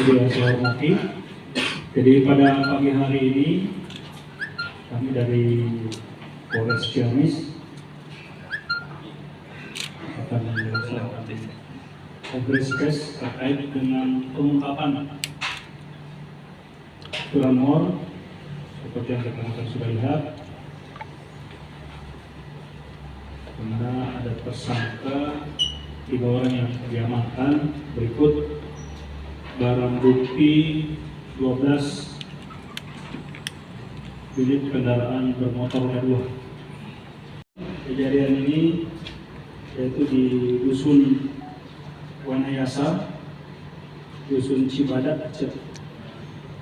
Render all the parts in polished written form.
yang saya hormati, jadi pada pagi hari ini kami dari Polres Ciamis akan melaksanakan kongres pers terkait dengan pengungkapan curanmor seperti yang rekan-rekan sudah lihat, karena ada tersangka 3 orang yang diamankan. Berikut barang bukti 12 unit kendaraan bermotor roda 2. Kejadian ini yaitu di Dusun Wanayasa, Dusun Cibadak,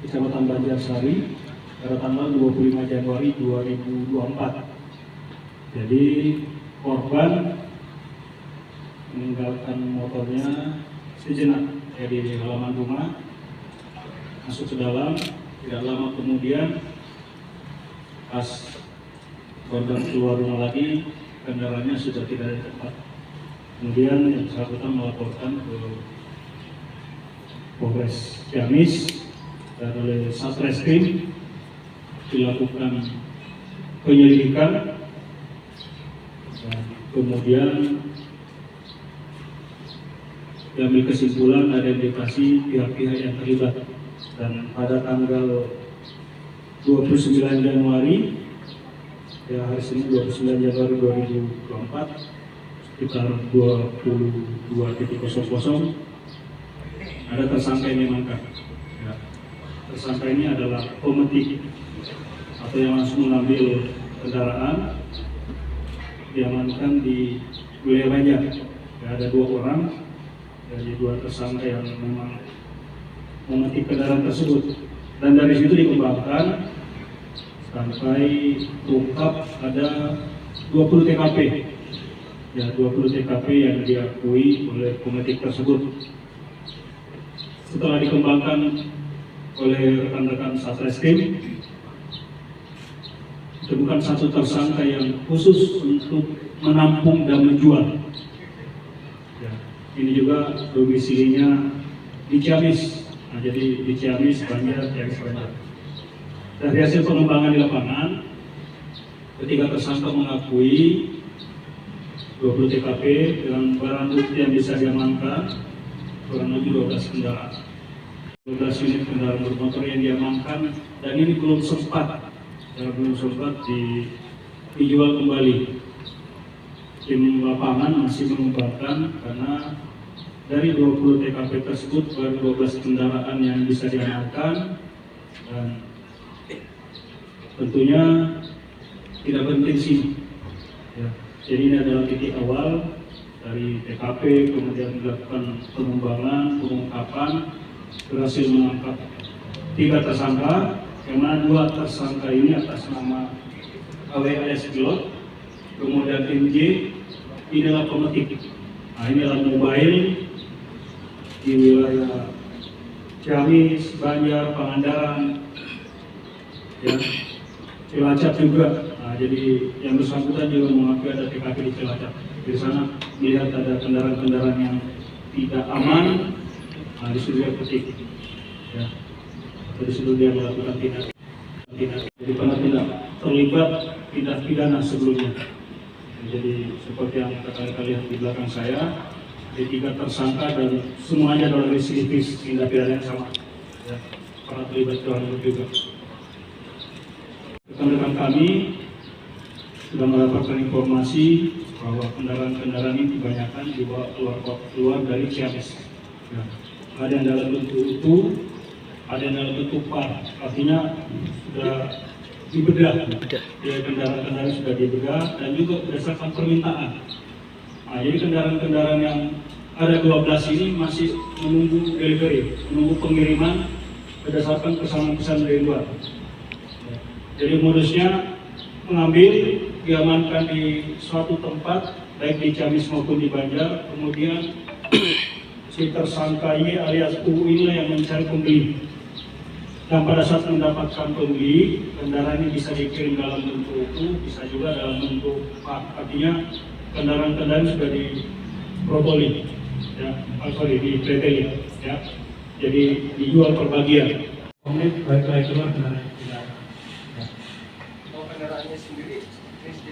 Kecamatan Banjarsari, pada tanggal 25 Januari 2024. Jadi korban meninggalkan motornya sejenak di halaman rumah, masuk ke dalam. Tidak lama kemudian pas korban keluar rumah lagi, kendaraannya sudah tidak ada di tempat. Kemudian yang bersangkutan melaporkan ke Polres Ciamis, dan oleh Satreskrim dilakukan penyelidikan, dan kemudian diambil kesimpulan identifikasi pihak-pihak yang terlibat. Dan pada tanggal 29 Januari, ya hari Senin 29 Januari 2024, sekitar 22.00, ada tersangka yang diamankan. Ya. Tersangka ini adalah pemetik atau yang langsung mengambil kendaraan, diamankan di wilayah Banjar. Ya, ada 2 orang, dari 2 tersangka yang memang memetik kendaraan tersebut, dan dari situ dikembangkan sampai terungkap ada 20 TKP. Ya, 20 TKP yang diakui oleh pemetik tersebut. Setelah dikembangkan oleh rekan-rekan Satreskrim, ditemukan 1 tersangka yang khusus untuk menampung dan menjual. Ya, ini juga domisilinya di Ciamis. Nah, jadi di Ciamis, Banjar, Ciamis, Banjar. Dari hasil pengembangan di lapangan, ketiga tersangka mengakui 20 TKP dengan barang bukti yang bisa diamankan kurang lebih 12 kendaraan. 12 unit kendaraan bermotor yang diamankan, dan ini belum sempat dijual kembali. Tim lapangan masih mengembangkan, karena dari 20 TKP tersebut baru 12 kendaraan yang bisa diamankan, dan tentunya tidak berhenti. Ya. Jadi ini adalah titik awal dari TKP, kemudian dilakukan pengembangan, pengungkapan, berhasil menangkap 3 tersangka, yang mana 2 tersangka ini atas nama AW alias Pilot, kemudian MJ ini adalah pemetik. Nah, ini adalah mobile di wilayah Ciamis, Banjar, Pangandaran, ya, Cilacap juga. Nah, jadi yang bersangkutan juga mengakui ada TKP di Cilacap. Di sana melihat ada kendaraan-kendaraan yang tidak aman. Nah, disitu dia petik. Ya. Jadi sebelum dia melakukan tindak, jadi pernah tidak terlibat tindak pidana sebelumnya. Jadi seperti yang kalian lihat di belakang saya, ada 3 tersangka dan semuanya adalah residivis, tindak pidana yang sama. Ya. Pernah terlibat curanmor juga. Rekan-rekan kami sudah mendapatkan informasi bahwa kendaraan-kendaraan ini kebanyakan dibawa keluar dari Ciamis. Ya. Ada yang dalam bentuk utuh, ada yang dalam bentuk par, artinya sudah dibedah. Ya, kendaraan-kendaraan sudah dibedah dan juga berdasarkan permintaan. Nah, jadi kendaraan-kendaraan yang ada 12 ini masih menunggu delivery, menunggu pengiriman berdasarkan pesanan-pesan dari luar. Ya. Jadi modusnya mengambil, diamankan di suatu tempat, baik di Ciamis maupun di Banjar, kemudian si tersangka Y alias U inilah yang mencari pembeli. Dan pada saat mendapatkan pembeli, kendaraan ini bisa dikirim dalam bentuk utuh, bisa juga dalam bentuk pak. Artinya kendaraan-kendaraan sudah diprotoli, ya, di preteli, ya. jadi dijual per bagian. Komit baik-baik keluar kendaraan tidak. Kendaraannya sendiri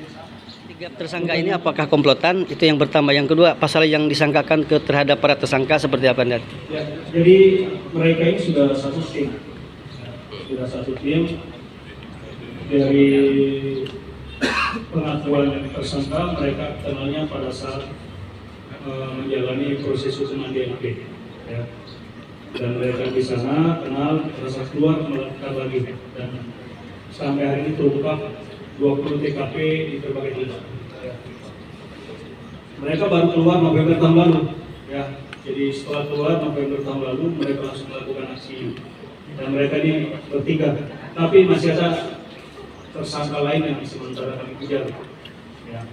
sama. Tiga tersangka ini apakah komplotan? Itu yang pertama. Yang kedua, pasal yang disangkakan terhadap para tersangka seperti apa, Anda? Ya, jadi mereka ini sudah satu tim. Sudah satu tim. Dari pengakuan tersangka, mereka kenalnya pada saat menjalani proses hukuman DNP. Ya. Dan mereka di sana kenal pada saat keluar melakukan lagi. Dan sampai hari ini terungkap 20 TKP di berbagai tempat. Ya. Mereka baru keluar November tahun lalu. Ya. Jadi setelah keluar November tahun lalu, mereka langsung melakukan aksi. Dan mereka ini bertiga. Tapi masih ada tersangka lain yang sementara kami kejar. Ya.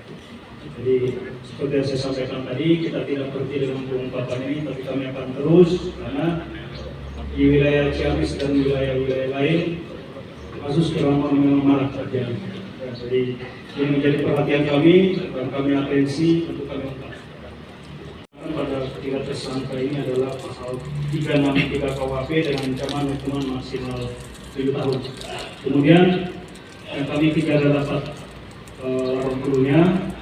Jadi seperti yang saya sampaikan tadi, kita tidak berhenti dengan pengungkapan ini, tapi kami akan terus karena di wilayah Ciamis dan wilayah-wilayah lain kasus kerawanan memang marak terjadi. Ya, jadi ini menjadi perhatian kami dan kami atensi untuk kami ungkap. Pada ketiga tersangka ini adalah pasal 363 KUHP dengan ancaman hukuman maksimal 7 tahun. Kemudian yang kami tidak dapat laporan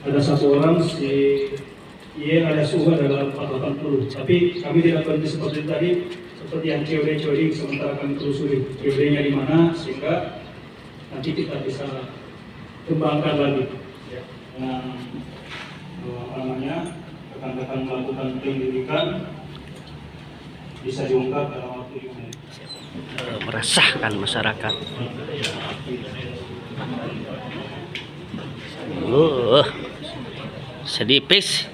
ada satu orang si Y alias U adalah 480. Tapi kami tidak berhenti seperti tadi, seperti yang COD sementara kami telusuri COD-nya di mana sehingga nanti kita bisa kembangkan lagi ya, dengan rekan-rekan melakukan penyelidikan bisa diungkap dalam waktu 5 menit. Meresahkan masyarakat. Sedih, please.